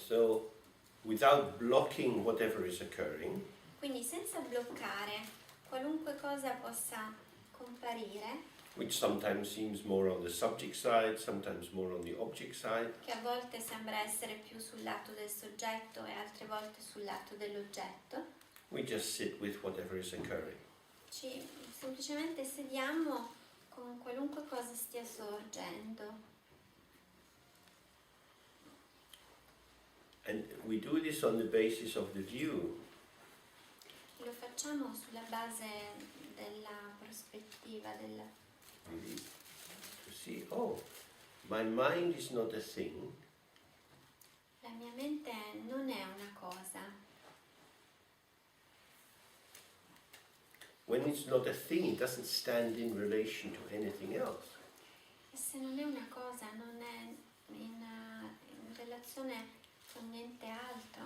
So, without blocking whatever is occurring, quindi senza bloccare qualunque cosa possa comparire, which sometimes seems more on the subject side, sometimes more on the object side, che a volte sembra essere più sul lato del soggetto e altre volte sul lato dell'oggetto, we just sit with whatever is occurring. ci semplicemente sediamo con qualunque cosa stia sorgendo. And we do this on the basis of the view Lo facciamo sulla base della prospettiva, really, to see, oh, my mind is not a thing, la mia mente non è una cosa. when it's not a thing, it doesn't stand in relation to anything else. E se non è una cosa, non è in relazione con niente altro,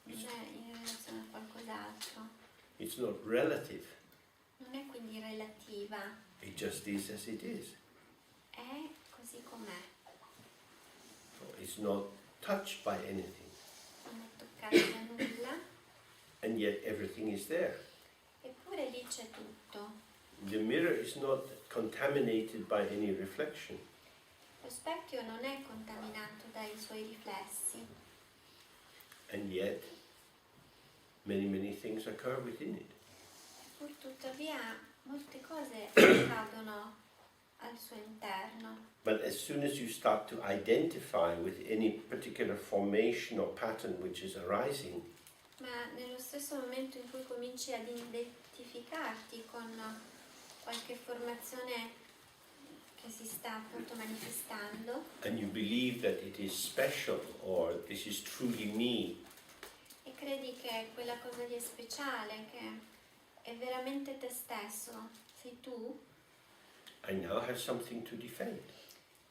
non è in relazione a qualcos'altro, It's not relative, non è quindi relativa, it just is as it is. è così com'è, It's not touched by anything, non è toccata da nulla, and yet everything is there. eppure lì c'è tutto. The mirror is not contaminated by any reflection. Lo specchio non è contaminato dai suoi riflessi, And yet, many things occur within it. pur tuttavia molte cose accadono al suo interno. But as soon as you start to identify with any particular formation or pattern which is arising, Ma nello stesso momento in cui cominci ad identificarti con qualche formazione che si sta appunto manifestando and you believe that it is special or this is truly me, e credi che quella cosa lì è speciale, che è veramente te stesso, sei tu, I now have something to defend.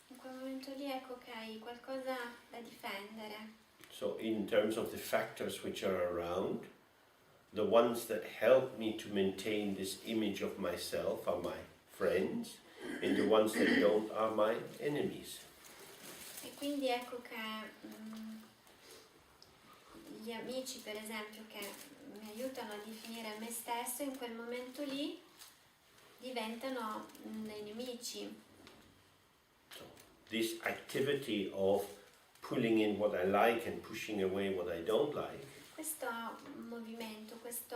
in quel momento lì ecco che hai qualcosa da difendere. So in terms of the factors which are around, the ones that help me to maintain this image of myself are my friends, and the ones that don't are my enemies. E quindi ecco che gli amici per esempio che mi aiutano a definire me stesso in quel momento lì diventano dei nemici. So this activity of pulling in what I like and pushing away what I don't like Questo movimento, questo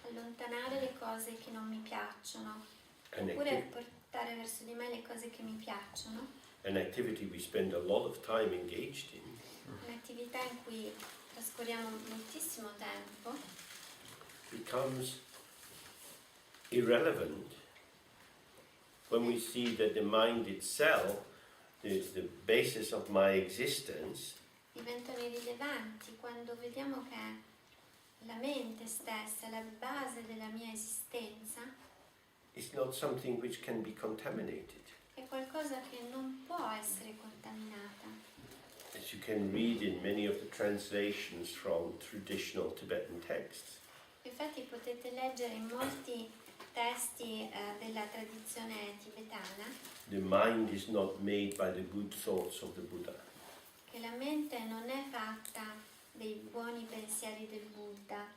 allontanare le cose che non mi piacciono, an, oppure portare verso di me le cose che mi piacciono, an activity we spend a lot of time engaged in, un'attività in cui trascorriamo moltissimo tempo, becomes irrelevant when we see that the mind itself is the basis of my existence, diventano irrilevanti quando vediamo che la mente stessa, la base della mia esistenza, is not something which can be contaminated. è qualcosa che non può essere contaminata. As you can read in many of the translations from traditional Tibetan texts, Infatti potete leggere in molti testi della tradizione tibetana the mind is not made by the good thoughts of the Buddha. che la mente non è fatta dei buoni pensieri del Buddha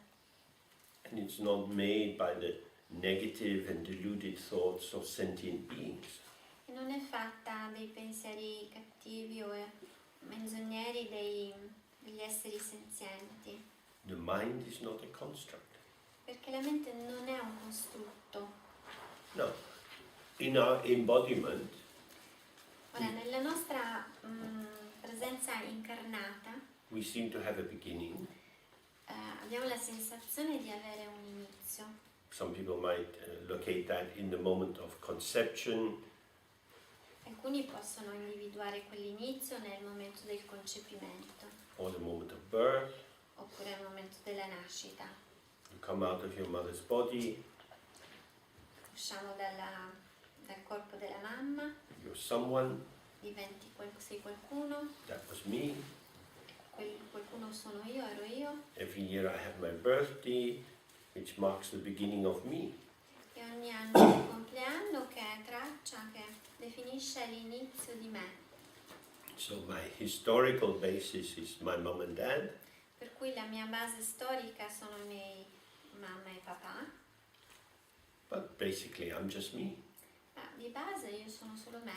And it's not made by the negative and deluded thoughts of sentient beings. e non è fatta dei pensieri cattivi o menzogneri degli esseri senzienti, The mind is not a construct. perché la mente non è un costrutto. No. In our embodiment, Ora, nella nostra presenza incarnata we seem to have a beginning. abbiamo la sensazione di avere un inizio. Some people might locate that in the moment of conception, Alcuni possono individuare quell'inizio nel momento del concepimento or the moment of birth. oppure nel momento della nascita. You come out of your mother's body, Usciamo dal corpo della mamma, you're someone, sei qualcuno, that was me. Qualcuno sono io, ero io, Every year I have my birthday, which marks the beginning of me. e ogni anno è il compleanno che traccia, che definisce l'inizio di me. So my historical basis is my mom and dad. Per cui la mia base storica sono i miei mamma e papà, But basically I'm just me. ma di base io sono solo me,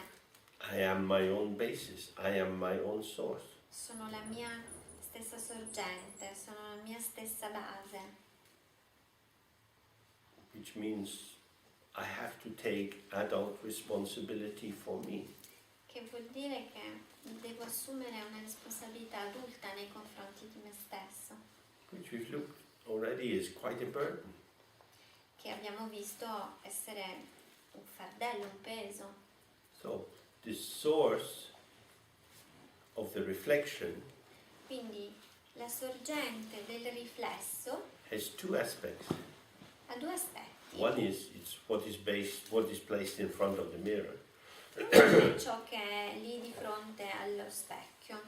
I am my own basis. I am my own source. sono la mia stessa sorgente, sono la mia stessa base, Which means I have to take adult responsibility for me. che vuol dire che devo assumere una responsabilità adulta nei confronti di me stesso, Which we've looked already is quite a burden. che abbiamo visto essere un fardello, un peso. So the source of the reflection Quindi la sorgente del riflesso has two aspects. ha due aspetti. One is it's what is placed in front of the mirror. Uno è ciò che è lì di fronte allo specchio,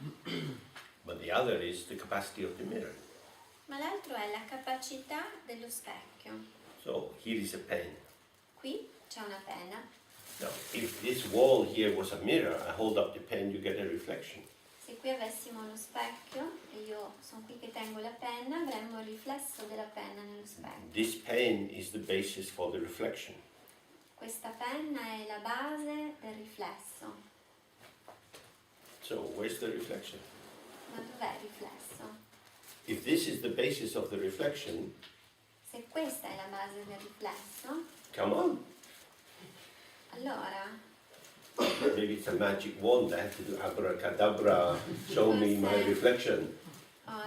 But the other is the capacity of the mirror. ma l'altro è la capacità dello specchio. So here is a pen. Qui c'è una penna. Now, if this wall here was a mirror, I hold up the pen, you get a reflection. Se qui avessimo lo specchio e io sono qui che tengo la penna, avremmo il riflesso della penna nello specchio. This pen is the basis for the reflection. Questa penna è la base del riflesso. So where's the reflection? Ma dov'è il riflesso? If this is the basis of the reflection, Se questa è la base del riflesso, come on. allora Maybe it's a magic wand. I have to do abracadabra, show me my reflection.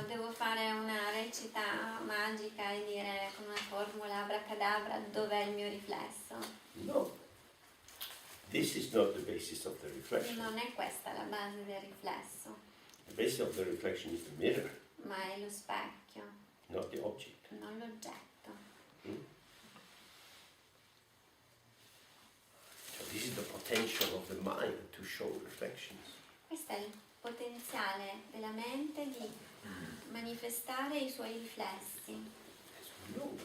devo fare una recita magica e dire con una formula abracadabra dov'è il mio riflesso. No. This is not the basis of the reflection. Non è questa la base del riflesso, The basis of the reflection is the mirror, ma è lo specchio, not the object. non l'oggetto. So this is the potential of the mind to show reflections. Questo è il potenziale della mente di manifestare i suoi riflessi. As we know,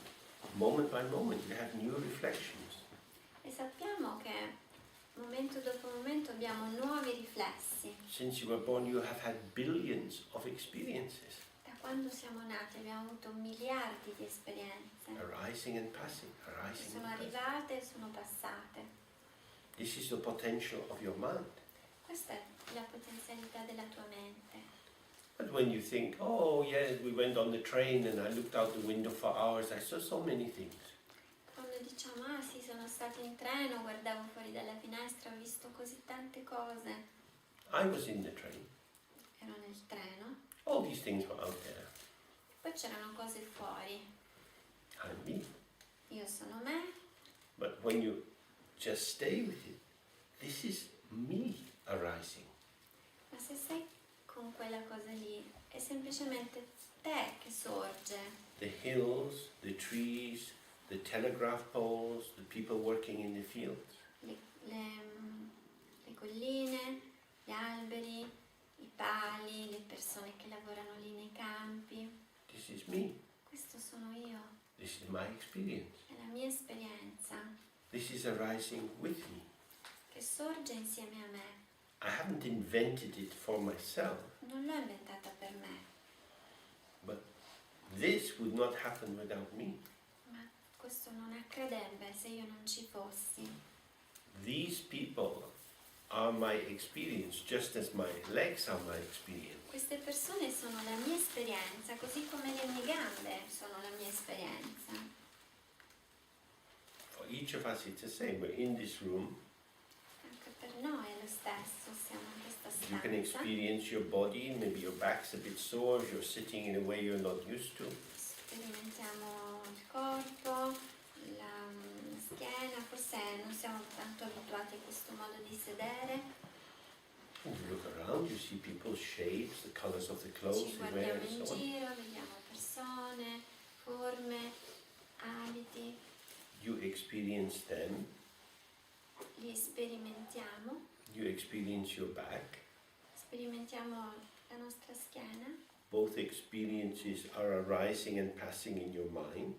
moment by moment you have new reflections. E sappiamo che momento dopo momento abbiamo nuovi riflessi. Since you were born, you have had billions of experiences, Da quando siamo nati abbiamo avuto miliardi di esperienze. arising and passing, arising Sono and passing. arrivate e sono passate. This is the potential of your mind. Questa è la potenzialità della tua mente. But when you think, oh yes, we went on the train and I looked out the window for hours, I saw so many things. Quando diciamo, ah sì, sono stato in treno, guardavo fuori dalla finestra, ho visto così tante cose. I was in the train. Ero nel treno. All these things were out there. Poi c'erano cose fuori. I'm me. Io sono me. But when you just stay with it, this is me arising. Ma se sei con quella cosa lì, è semplicemente te che sorge. The hills, the trees, the telegraph poles, the people working in the fields. Le colline, gli alberi, i pali, le persone che lavorano lì nei campi. This is me. Questo sono io, This is my experience. è la mia esperienza This is arising with me. che sorge insieme a me. I haven't invented it for myself, Non l'ho inventata per me, but this would not happen without me. ma questo non accadrebbe se io non ci fossi. These people are my experience, just as my legs are my experience. Queste persone sono la mia esperienza, così come le mie gambe sono la mia esperienza. For each of us it's the same. We're in this room. Anche per noi è lo stesso, siamo in questa You can stanza. experience your body, maybe your back's a bit sore, you're sitting in a way you're not used to. Sperimentiamo il corpo, la schiena, forse non siamo tanto abituati a questo modo di sedere. And you look around, you see people's shapes, the colors of the clothes Ci they wear, guardiamo in and so on. giro, vediamo persone, forme, abiti, You experience them, li sperimentiamo, you experience your back. sperimentiamo la nostra schiena. Both experiences are arising and passing in your mind.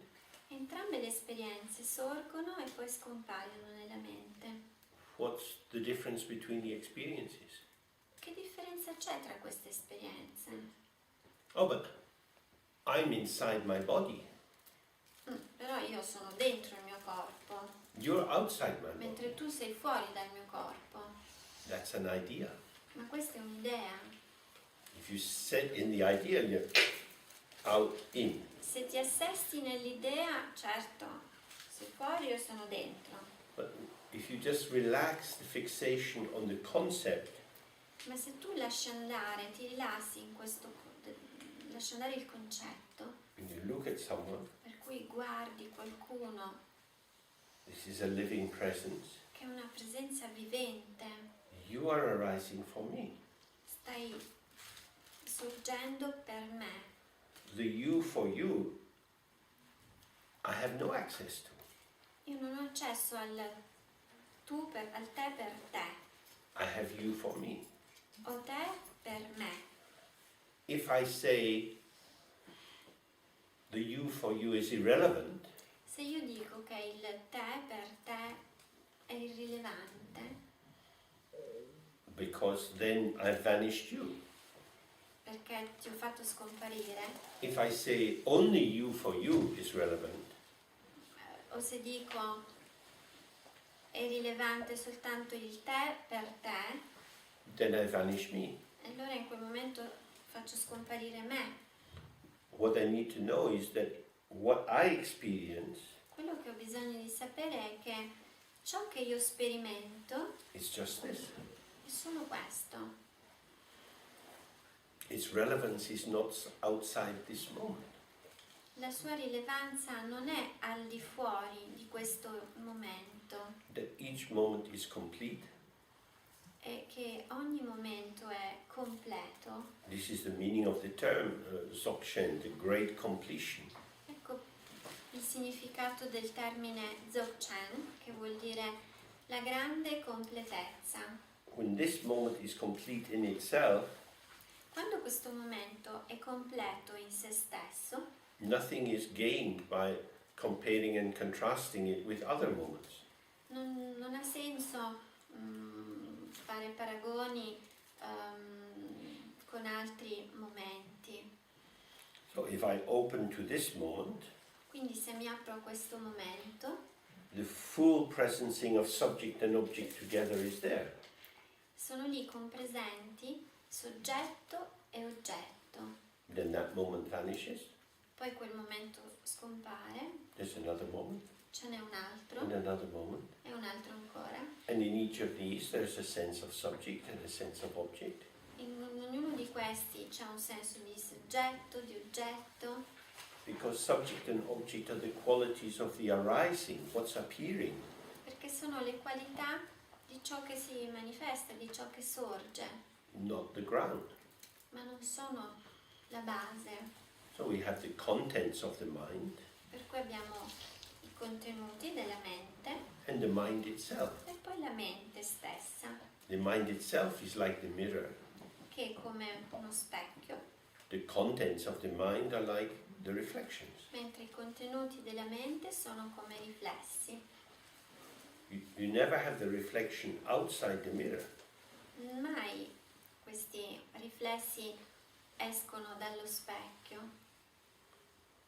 Entrambe le esperienze sorgono e poi scompaiono nella mente. What's the difference between the experiences? Che differenza c'è tra queste esperienze? Oh, but I'm inside my body. Però io sono dentro il mio corpo, You're outside my body. mentre tu sei fuori dal mio corpo. That's an idea. Ma questa è un'idea. If you sit in the idea, you're out, in. Se ti assesti nell'idea, certo, sei fuori io sono dentro. But if you just relax the fixation on the concept, Ma se tu lasci andare, ti rilassi in questo, lasci andare il concetto, when you look at someone, per cui guardi qualcuno this is a living presence. che è una presenza vivente, You are arising for me. stai sorgendo per me. The you for you, I have no access to. Io non ho accesso al te per te, I have you for me. o te per me. If I say the you for you is irrelevant, Se io dico che il te per te è irrilevante, because then I've vanished you. perché ti ho fatto scomparire, If I say only you for you is relevant, o se dico è rilevante soltanto il te per te, then I vanish me. allora in quel momento faccio scomparire me. What I need to know is that what I experience Quello che ho bisogno di sapere è che ciò che io sperimento is just this. è solo questo. Its relevance is not outside this moment. La sua rilevanza non è al di fuori di questo momento, That each moment is complete. è che ogni momento è completo. This is the meaning of the term Dzogchen, the great completion. Ecco il significato del termine Dzogchen, che vuol dire la grande completezza. When this moment is complete in itself, Quando questo momento è completo in se stesso, nothing is gained by comparing and contrasting it with other moments. non ha senso fare paragoni con altri momenti. So if I open to this moment, Quindi se mi apro a questo momento, the full presencing of subject and object together is there. sono lì compresenti soggetto e oggetto. Then that moment vanishes. Poi quel momento scompare, There's another moment, ce n'è un altro and another moment. e un altro ancora. And in each of these there's a sense of subject and a sense of object. In ognuno di questi c'è un senso di soggetto, di oggetto, Because subject and object are the qualities of the arising, what's appearing. perché sono le qualità di ciò che si manifesta, di ciò che sorge, Not the ground. ma non sono la base. So we have the contents of the mind Per cui abbiamo i contenuti della mente and the mind itself. e poi la mente stessa, The mind itself is like the mirror. che è come uno specchio, The contents of the mind are like the reflections. mentre i contenuti della mente sono come riflessi. You never have the reflection outside the mirror. Mai questi riflessi escono dallo specchio,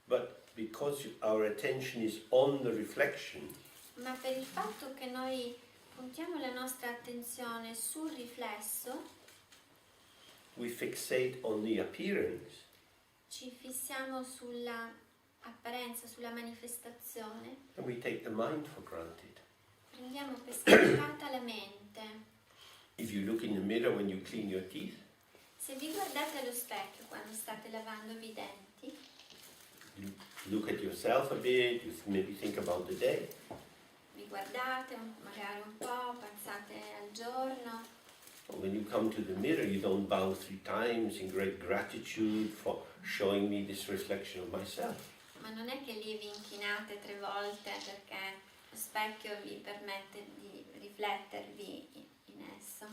But because our attention is on the reflection, ma per il fatto che noi puntiamo la nostra attenzione sul riflesso, we fixate on the appearance. ci fissiamo sulla apparenza, sulla manifestazione, And we take the mind for granted. prendiamo per scontata la mente. If you look in the mirror when you clean your teeth, Se vi guardate allo specchio quando state lavandovi i denti, you look at yourself a bit, you maybe think about the day. vi guardate magari un po', pensate al giorno, But when you come to the mirror, you don't bow 3 times in great gratitude for showing me this reflection of myself. ma non è che lì vi inchinate 3 volte perché lo specchio vi permette di riflettervi in esso.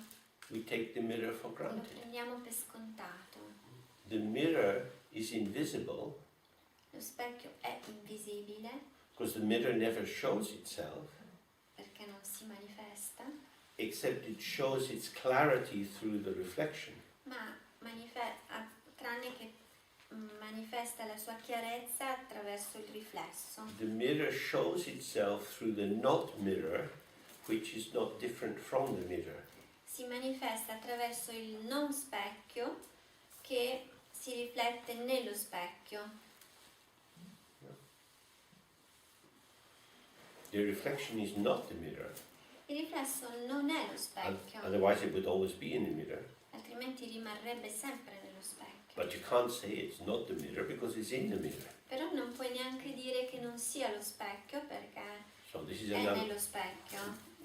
We take the mirror for Lo granted. prendiamo per scontato. The mirror is invisible Lo specchio è invisibile because the mirror never shows itself. perché non si manifesta, except it shows its clarity through the reflection. Ma tranne che manifesta la sua chiarezza attraverso il riflesso. The mirror shows itself through the not mirror, which is not different from the mirror. Si manifesta attraverso il non specchio che si riflette nello specchio. The reflection is not the mirror. Il riflesso non è lo specchio, Otherwise it would always be in the mirror. altrimenti rimarrebbe sempre nello specchio. But you can't say it's not the mirror because it's in the mirror. Però non puoi neanche dire che non sia lo specchio perché So this is è another, nello specchio.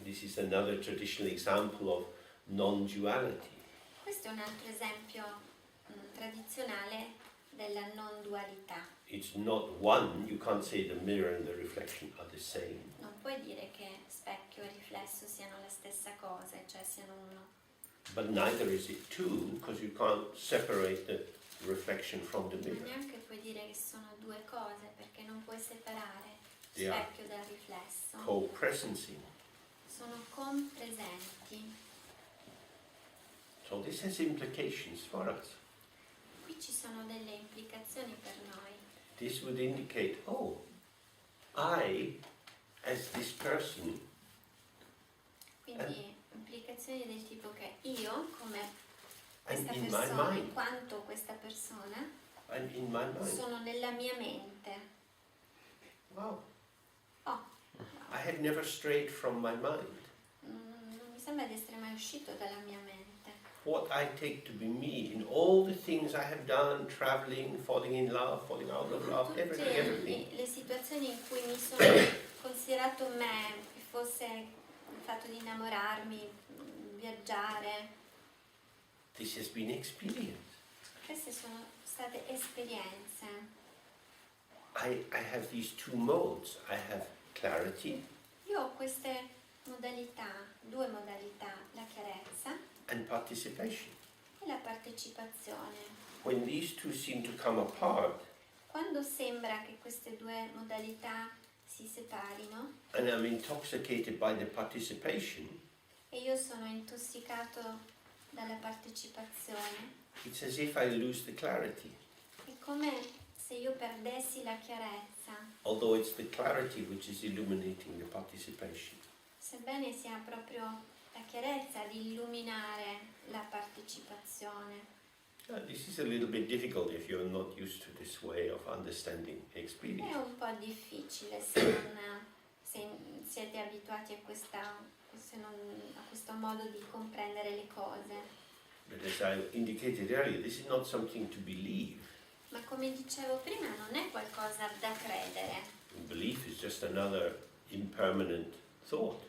this is another traditional example of non-duality. Questo è un altro esempio tradizionale della non dualità. It's not one. You can't say the mirror and the reflection are the same. Non puoi dire che specchio e riflesso siano la stessa cosa, cioè siano uno. But neither is it two, because you can't separate the reflection from the Ma mirror. neanche puoi dire che sono due cose perché non puoi separare lo Yeah. specchio dal riflesso. Co-presencing. Sono compresenti. So this has implications for us. Qui ci sono delle implicazioni per noi. This would indicate, oh, I, as this person, Quindi implicazioni del tipo che io, come questa I'm in my persona, mind. in quanto questa persona, I'm in my mind. sono nella mia mente. Wow. Oh, I have never strayed from my mind. non mi sembra di essere mai uscito dalla mia mente. What I take to be me in all the things I have done, traveling, falling in love, falling out of love, Tutte everything. le situazioni in cui mi sono considerato me, che fosse il fatto di innamorarmi, viaggiare, This has been experienced. queste sono state esperienze. I have these two modes. I have clarity Io ho queste modalità, due modalità, la chiarezza and participation. e la partecipazione. When these two seem to come apart, Quando sembra che queste due modalità si separino and I'm intoxicated by the participation, e io sono intossicato dalla partecipazione, it's as if I lose the clarity. è come se io perdessi la chiarezza, Although it's the clarity which is illuminating the participation. sebbene sia proprio la chiarezza ad illuminare la partecipazione. This is a little bit difficult if you're not used to this way of understanding È experience. un po' difficile se siete abituati a questo modo di comprendere le cose. But as I indicated earlier, this is not something to believe. Ma come dicevo prima, non è qualcosa da credere. Belief is just another impermanent thought.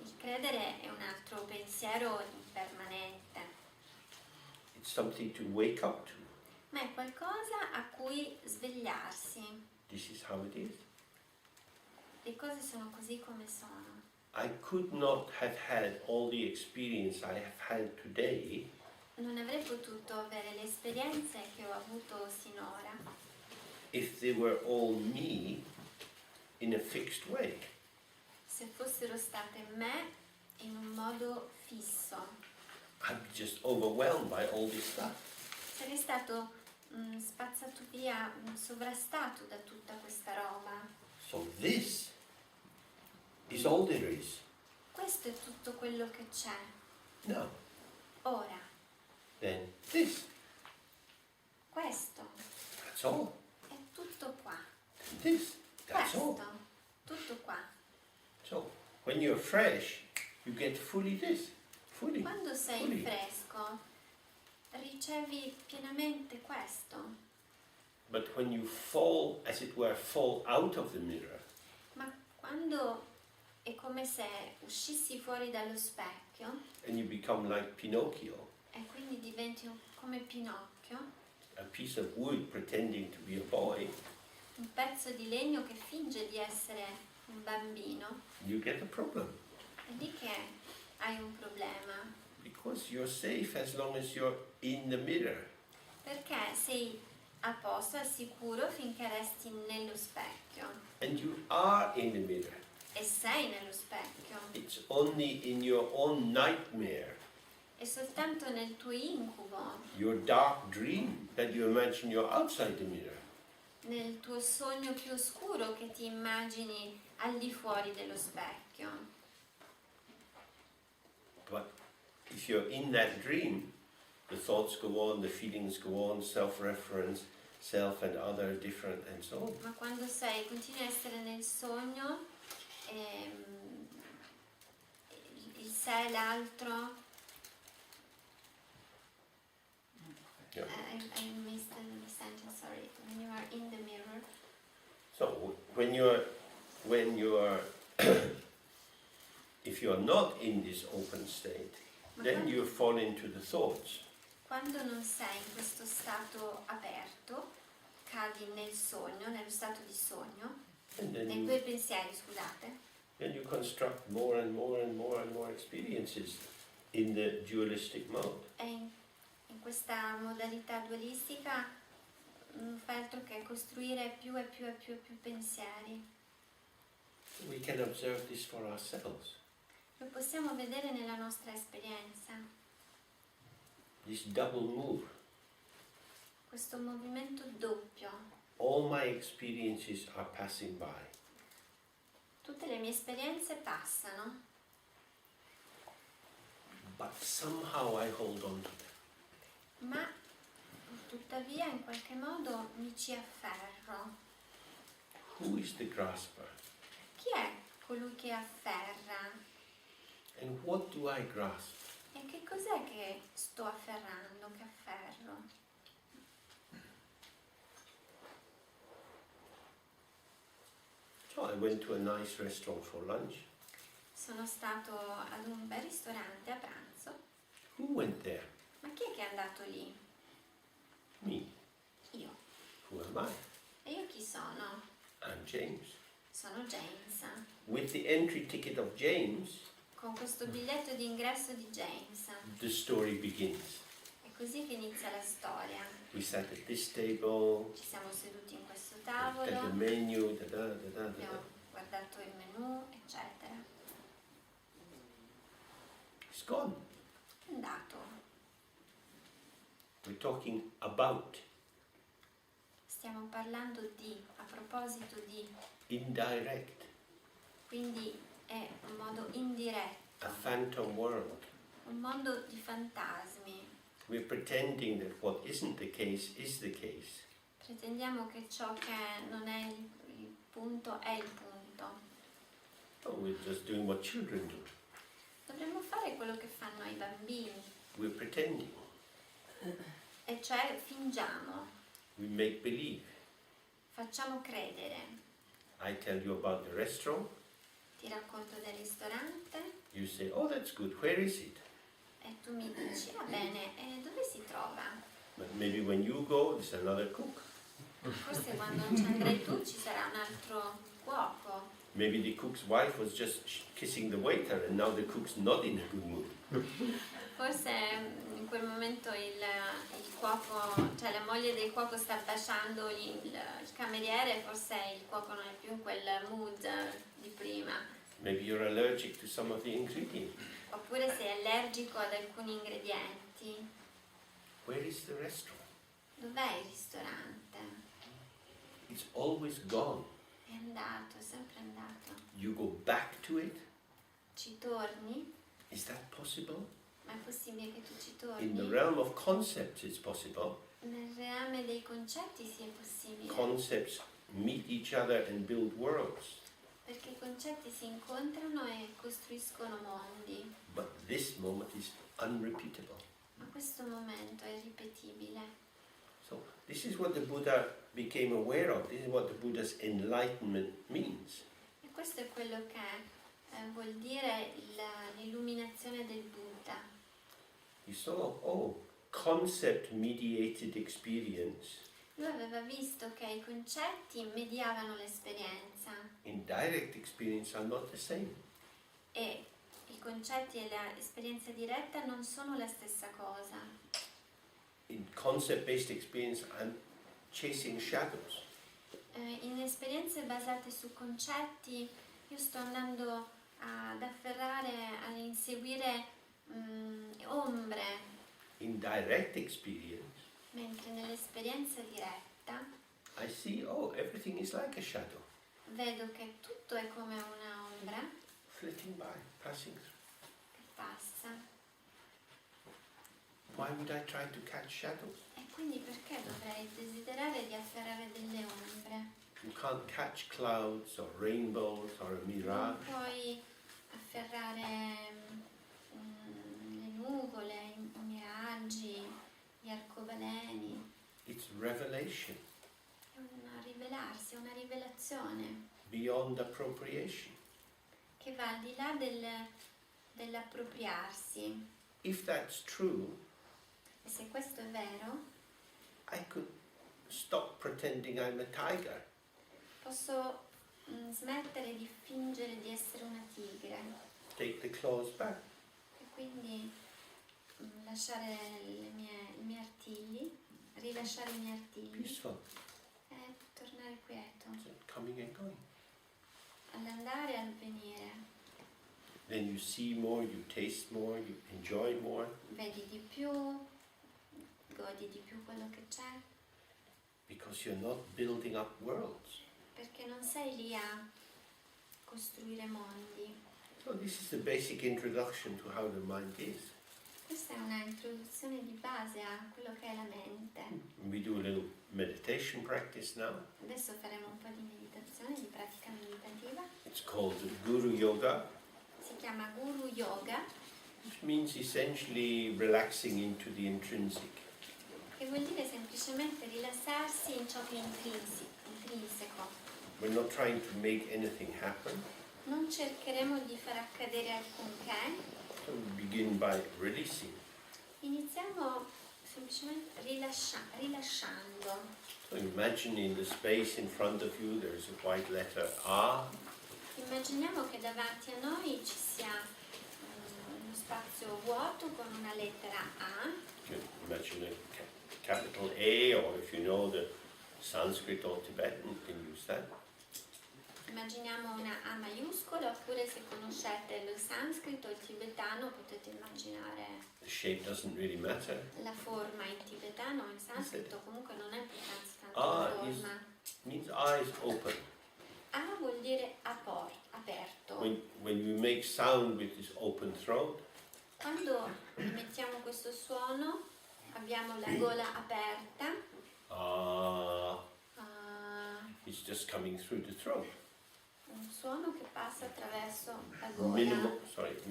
Il credere è un altro pensiero impermanente, It's something to wake up to. ma è qualcosa a cui svegliarsi. This is how it is. Le cose sono così come sono. I could not have had all the experience I have had today Non avrei potuto avere le esperienze che ho avuto sinora if they were all me in a fixed way. se fossero state me in un modo fisso. I'd be just overwhelmed by all this stuff. Sarei stato spazzato via, sovrastato da tutta questa roba. So this is all there is. Questo è tutto quello che c'è. Now, Ora, then this. questo That's all. è tutto qua. This. That's all. Questo, tutto qua. So, when you're fresh, you get fully this. Fully. Quando sei Fully. fresco, ricevi pienamente questo. But when you fall, as it were, fall out of the mirror, Ma quando è come se uscissi fuori dallo specchio and you become like Pinocchio, e quindi diventi come Pinocchio, a piece of wood pretending to be a boy, un pezzo di legno che finge di essere un bambino, you get a problem. è lì che hai un problema. Because you're safe as long as you're in the mirror. Perché sei a posto, al sicuro, finché resti nello specchio. And you are in the mirror. e sei nello specchio. It's only in your own nightmare, È soltanto nel tuo incubo, your dark dream, that you imagine you're outside the mirror. nel tuo sogno più oscuro che ti immagini al di fuori dello specchio. But if you're in that dream, the thoughts go on, the feelings go on, self-reference, self and other different and so on. Ma quando continui a essere nel sogno, il sé, l'altro, Yeah. I missed the sentence, sorry. When you are in the mirror. So when you're if you're not in this open state, then you fall into the thoughts. Quando non sei in questo stato aperto, cadi nel sogno, nello stato di sogno, nei tuoi pensieri, scusate. Then you construct more and more and more and more experiences in the dualistic mode. E in questa modalità dualistica non fa altro che costruire più e più e più e più pensieri. We can observe this for ourselves. Lo possiamo vedere nella nostra esperienza. This double move. Questo movimento doppio. All my experiences are passing by. Tutte le mie esperienze passano, But somehow I hold on to them. ma tuttavia in qualche modo mi ci afferro. Who is the grasper? Chi è colui che afferra? And what do I grasp? E che cos'è che sto afferrando, che afferro? So I went to a nice restaurant for lunch. Sono stato ad un bel ristorante a pranzo. Who went there? Ma chi è che è andato lì? Me. Io. Who am I? E io chi sono? I'm James. Sono James. With the entry ticket of James, Con questo biglietto d'ingresso di James. the story begins. È così che inizia la storia. We sat at this table, Ci siamo seduti in questo looked at the tavolo, menu, da. abbiamo guardato il menù, eccetera. It's gone. È andato. We're talking about Stiamo parlando di, a proposito di, indirect, quindi è un modo indiretto, a phantom world. un mondo di fantasmi. We're pretending that what isn't the case is the case. Pretendiamo che ciò che non è il punto è il punto. Oh, we're just doing what children do. Dovremmo fare quello che fanno i bambini, We're pretending. e cioè fingiamo, We make believe. facciamo credere. I tell you about the restaurant. Ti racconto del ristorante You say, oh, that's good. Where is it? e tu mi dici, va bene, e dove si trova? But maybe when you go, there's another cook. Forse quando non ci andrai tu ci sarà un altro cuoco. Maybe the cook's wife was just kissing the waiter and now the cook's not in a good mood. Forse in quel momento il cuoco, cioè la moglie del cuoco sta baciando il cameriere, forse il cuoco non è più in quel mood di prima. Maybe you're allergic to some of the ingredients. Oppure sei allergico ad alcuni ingredienti. Where is the restaurant? Dov'è il ristorante? It's always gone. È andato, è sempre andato. You go back to it. Ci torni? Is that possible? Ma è possibile che tu ci In the torni? realm of concepts, it's possible. Nel reame dei concetti sì è possibile. Concepts meet each other and build worlds. Perché i concetti si incontrano e costruiscono mondi. But this moment is unrepeatable. Ma questo momento è ripetibile. So this is what the Buddha became aware of. This is what the Buddha's enlightenment means. E questo è quello che vuol dire l'illuminazione del Buddha. He saw, oh, concept-mediated experience, Lui aveva visto che i concetti mediavano l'esperienza indirect experience are not the same. e i concetti e l'esperienza diretta non sono la stessa cosa. In concept-based experience, I'm chasing shadows. In esperienze basate su concetti io sto andando ad afferrare, ad inseguire ombre, In direct experience, mentre nell'esperienza diretta I see, oh, everything is like a shadow, vedo che tutto è come una ombra flitting by, passing through. che passa. Why would I try to catch shadows? E quindi perché dovrei desiderare di afferrare delle ombre? You can't catch clouds or rainbows or a Non mirage. puoi afferrare le nuvole, i miraggi, gli arcobaleni. It's revelation, È una rivelarsi, è una rivelazione beyond appropriation. che va al di là dell'appropriarsi. If that's true, E se questo è vero, I could stop pretending I'm a tiger. posso smettere di fingere di essere una tigre Take the claws back. e quindi lasciare i miei artigli, rilasciare i miei artigli Peaceful. e tornare quieto, Coming and going. all'andare e al venire. Then you see more, you taste more, you enjoy more, Vedi di più, godi di più quello che c'è, because you're not building up worlds. perché non sei lì a costruire mondi. So this is the basic introduction to how the mind is. Questa è una introduzione di base a quello che è la mente. We do a little meditation practice now. Adesso faremo un po' di meditazione, di pratica meditativa. It's called the Guru Yoga, Si chiama Guru Yoga, which means essentially relaxing into the intrinsic. che vuol dire semplicemente rilassarsi in ciò che è intrinseco. We're not trying to make anything happen. Non cercheremo di far accadere alcunché, So we begin by releasing. iniziamo semplicemente rilasciando. So imagine in the space in front of you there is a white letter A. Immaginiamo che davanti a noi ci sia uno spazio vuoto con una lettera A. You can imagine a capital A, or if you know the Sanskrit or Tibetan, you can use that. Immaginiamo una A maiuscola, oppure se conoscete lo sanscrito o il tibetano potete immaginare The shape doesn't really matter. la forma in tibetano o in sanscrito, comunque non ha importanza tanto Ah, la is- forma. Means eyes open. A vuol dire aperto. When you make sound with this open throat, Quando emettiamo questo suono abbiamo la gola aperta, it's just coming through the throat. un suono che passa attraverso la gola,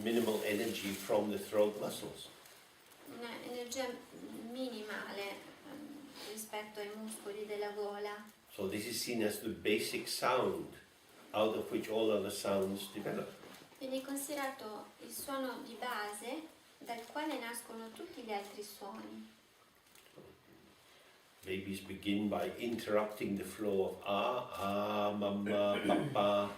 Minimal energy from the throat muscles. un'energia minimale rispetto ai muscoli della gola. So this is seen as the basic sound out of which all other sounds develop. Viene considerato il suono di base dal quale nascono tutti gli altri suoni. Babies begin by interrupting the flow of mamma, papa.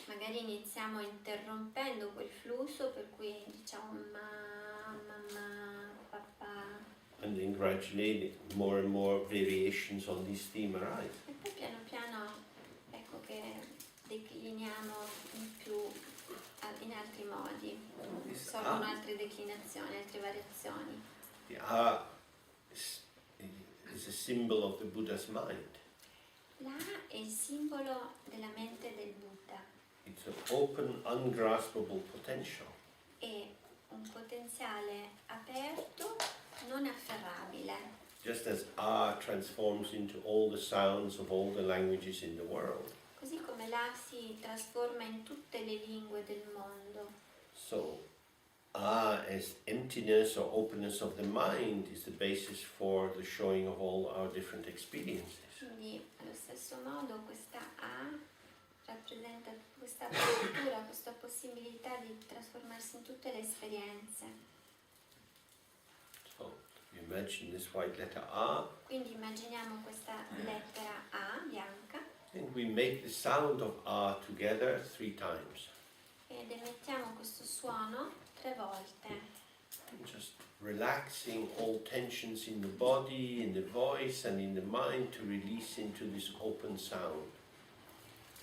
Magari iniziamo interrompendo quel flusso per cui diciamo mamma, papà. And then gradually more and more variations on this theme arise. E poi piano piano ecco che decliniamo in altri modi, sorgono altre declinazioni, altre variazioni. The is a symbol of the Buddha's mind. La è il simbolo della mente del Buddha, It's an open, ungraspable potential. è un potenziale aperto, non afferrabile. Just as transforms into all the sounds of all the languages in the world. Così come la si trasforma in tutte le lingue del mondo. So, as emptiness or openness of the mind is the basis for the showing of all our different experiences. Quindi allo stesso modo questa A rappresenta questa apertura, questa possibilità di trasformarsi in tutte le esperienze. So, you imagine this white letter A, Quindi immaginiamo questa lettera A bianca and we make the sound of A together 3 times. ed emettiamo questo suono 3 volte. Just relaxing all tensions in the body, in the voice and in the mind to release into this open sound.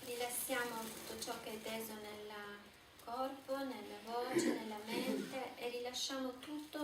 Rilassiamo tutto ciò che è teso nel corpo, nelle voci, nella mente e rilasciamo tutto